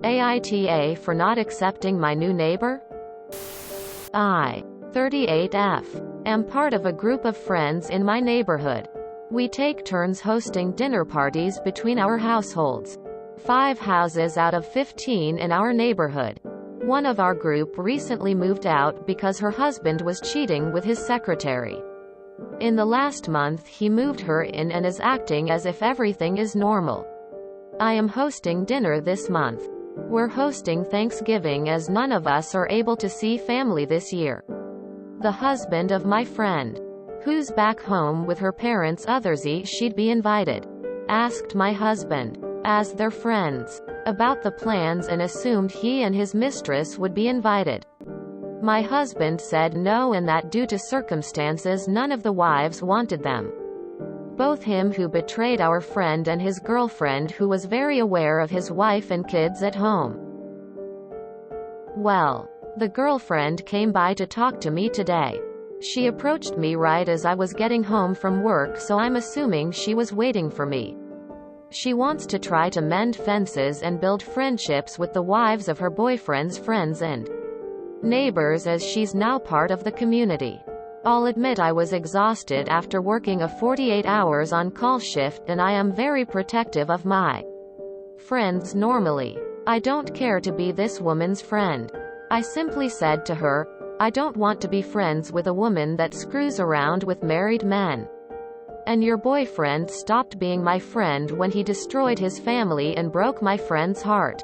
AITA for not accepting my new neighbor? I, 38F, am part of a group of friends in my neighborhood. We take turns hosting dinner parties between our households. 5 houses out of 15 in our neighborhood. One of our group recently moved out because her husband was cheating with his secretary. In the last month he moved her in and is acting as if everything is normal. I am hosting dinner this month. We're hosting Thanksgiving as none of us are able to see family this year. The husband of my friend, who's back home with her parents, othersy she'd be invited, asked my husband, as their friends, about the plans and assumed he and his mistress would be invited. My husband said no and that due to circumstances none of the wives wanted them. Both him who betrayed our friend and his girlfriend who was very aware of his wife and kids at home. Well, the girlfriend came by to talk to me today. She approached me right as I was getting home from work, so I'm assuming she was waiting for me. She wants to try to mend fences and build friendships with the wives of her boyfriend's friends and neighbors as she's now part of the community. I'll admit I was exhausted after working a 48 hours on-call shift and I am very protective of my friends normally. I don't care to be this woman's friend. I simply said to her, I don't want to be friends with a woman that screws around with married men. And your boyfriend stopped being my friend when he destroyed his family and broke my friend's heart.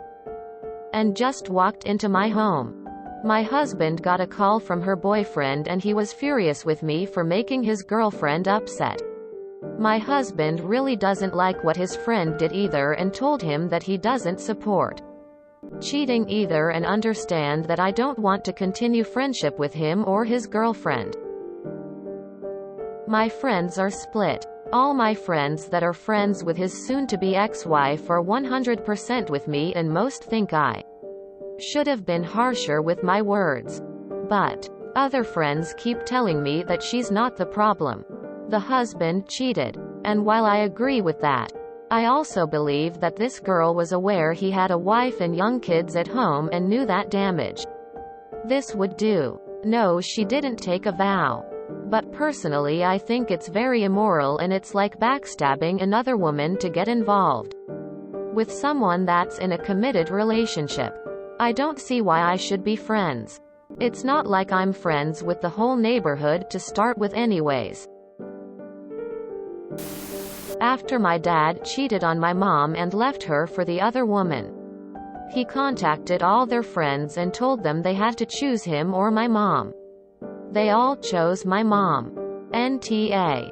And just walked into my home. My husband got a call from her boyfriend and he was furious with me for making his girlfriend upset. My husband really doesn't like what his friend did either and told him that he doesn't support cheating either and understand that I don't want to continue friendship with him or his girlfriend. My friends are split. All my friends that are friends with his soon-to-be ex-wife are 100% with me and most think I should have been harsher with my words. But other friends keep telling me that she's not the problem. The husband cheated. And while I agree with that, I also believe that this girl was aware he had a wife and young kids at home and knew that damage this would do. No, she didn't take a vow. But personally I think it's very immoral and it's like backstabbing another woman to get involved with someone that's in a committed relationship. I don't see why I should be friends. It's not like I'm friends with the whole neighborhood to start with anyways. After my dad cheated on my mom and left her for the other woman, he contacted all their friends and told them they had to choose him or my mom. They all chose my mom. NTA.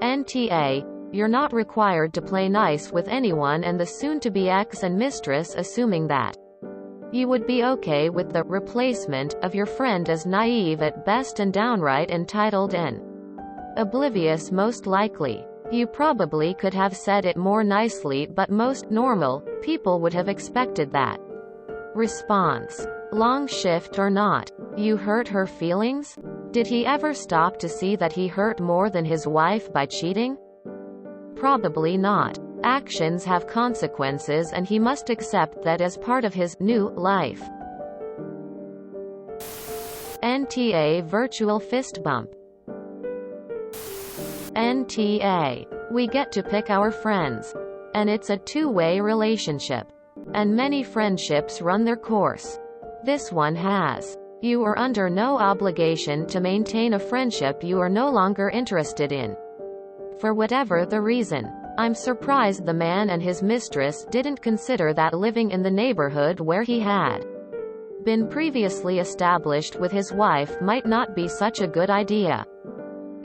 NTA. You're not required to play nice with anyone, and the soon-to-be ex and mistress assuming that you would be okay with the replacement of your friend is naive at best and downright entitled and oblivious most likely. You probably could have said it more nicely, but most normal people would have expected that response. Long shift or not, you hurt her feelings? Did he ever stop to see that he hurt more than his wife by cheating? Probably not. Actions have consequences and he must accept that as part of his new life. NTA virtual fist bump. NTA. We get to pick our friends. And it's a two-way relationship. And many friendships run their course. This one has. You are under no obligation to maintain a friendship you are no longer interested in. For whatever the reason. I'm surprised the man and his mistress didn't consider that living in the neighborhood where he had been previously established with his wife might not be such a good idea.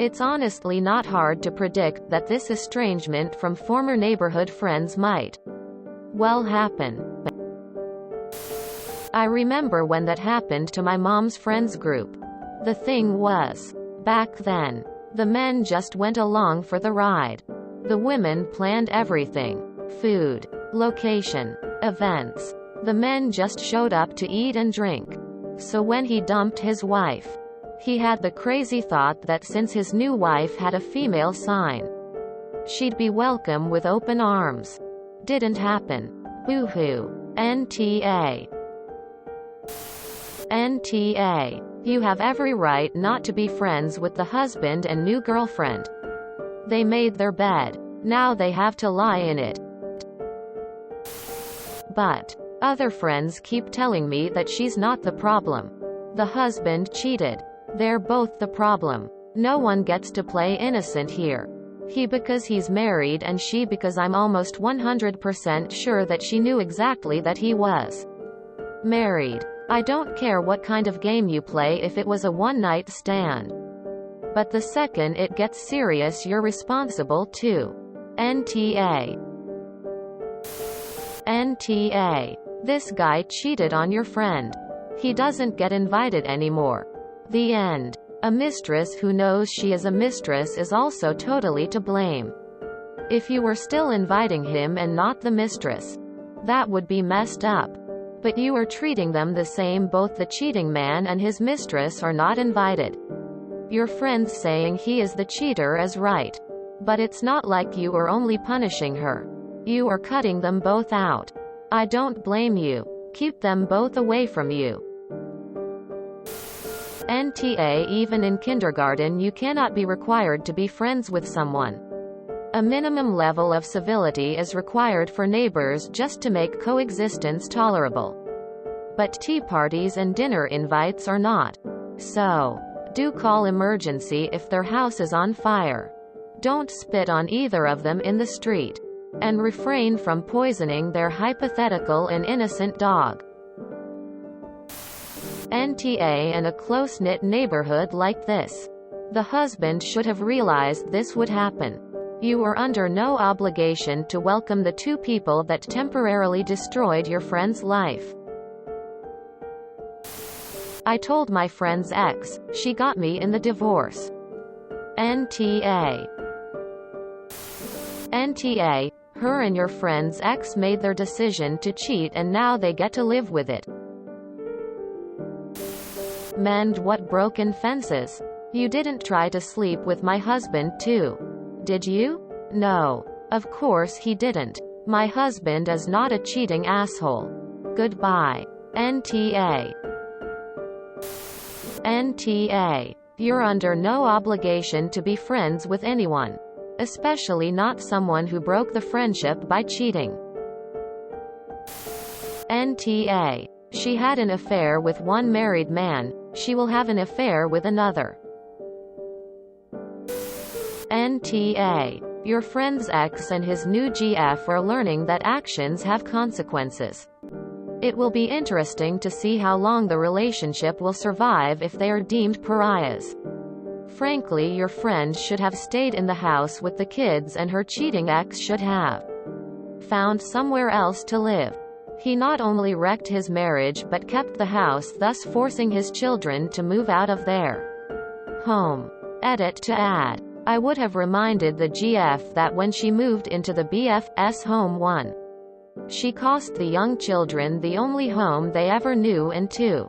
It's honestly not hard to predict that this estrangement from former neighborhood friends might well happen. I remember when that happened to my mom's friends group. The thing was, back then, the men just went along for the ride. The women planned everything. Food, location, events. The men just showed up to eat and drink. So when he dumped his wife, he had the crazy thought that since his new wife had a female sign, she'd be welcome with open arms. Didn't happen. Boo-hoo. NTA. NTA. You have every right not to be friends with the husband and new girlfriend. They made their bed. Now they have to lie in it. But other friends keep telling me that she's not the problem. The husband cheated. They're both the problem. No one gets to play innocent here. He because he's married and she because I'm almost 100% sure that she knew exactly that he was married. I don't care what kind of game you play if it was a one-night stand. But the second it gets serious you're responsible too. NTA. NTA. This guy cheated on your friend. He doesn't get invited anymore. The end. A mistress who knows she is a mistress is also totally to blame. If you were still inviting him and not the mistress, that would be messed up. But you are treating them the same. Both the cheating man and his mistress are not invited. Your friend's saying he is the cheater is right. But it's not like you are only punishing her. You are cutting them both out. I don't blame you. Keep them both away from you. NTA. Even in kindergarten you cannot be required to be friends with someone. A minimum level of civility is required for neighbors just to make coexistence tolerable. But tea parties and dinner invites are not. So, do call emergency if their house is on fire. Don't spit on either of them in the street. And refrain from poisoning their hypothetical and innocent dog. NTA. In a close-knit neighborhood like this, the husband should have realized this would happen. You are under no obligation to welcome the two people that temporarily destroyed your friend's life. I told my friend's ex, she got me in the divorce. NTA. NTA. Her and your friend's ex made their decision to cheat and now they get to live with it. Mend what broken fences. You didn't try to sleep with my husband too, did you? No. Of course he didn't. My husband is not a cheating asshole. Goodbye. NTA. NTA. You're under no obligation to be friends with anyone. Especially not someone who broke the friendship by cheating. NTA. She had an affair with one married man, she will have an affair with another. NTA. Your friend's ex and his new GF are learning that actions have consequences. It will be interesting to see how long the relationship will survive if they are deemed pariahs. Frankly, your friend should have stayed in the house with the kids and her cheating ex should have found somewhere else to live. He not only wrecked his marriage but kept the house, thus forcing his children to move out of their home. Edit to add. I would have reminded the GF that when she moved into the BF's home 1, she cost the young children the only home they ever knew, and 2,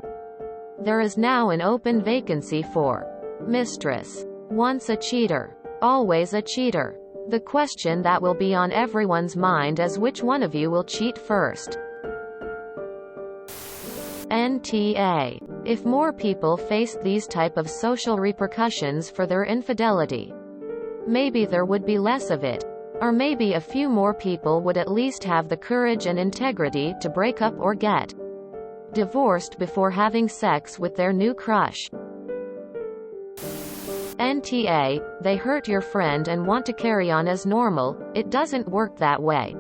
there is now an open vacancy for mistress. Once a cheater, always a cheater. The question that will be on everyone's mind is which one of you will cheat first. NTA. If more people faced these type of social repercussions for their infidelity, maybe there would be less of it. Or maybe a few more people would at least have the courage and integrity to break up or get divorced before having sex with their new crush. NTA. They hurt your friend and want to carry on as normal. It doesn't work that way.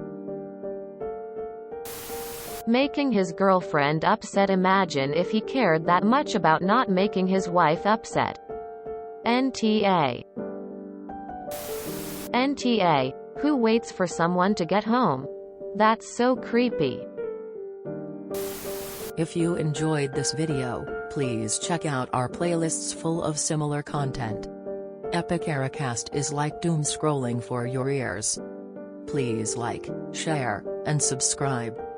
Making his girlfriend upset. Imagine if he cared that much about not making his wife upset. NTA. NTA. Who waits for someone to get home? That's so creepy. If you enjoyed this video, please check out our playlists full of similar content. Epic Ericast is like doom scrolling for your ears. Please like, share, and subscribe.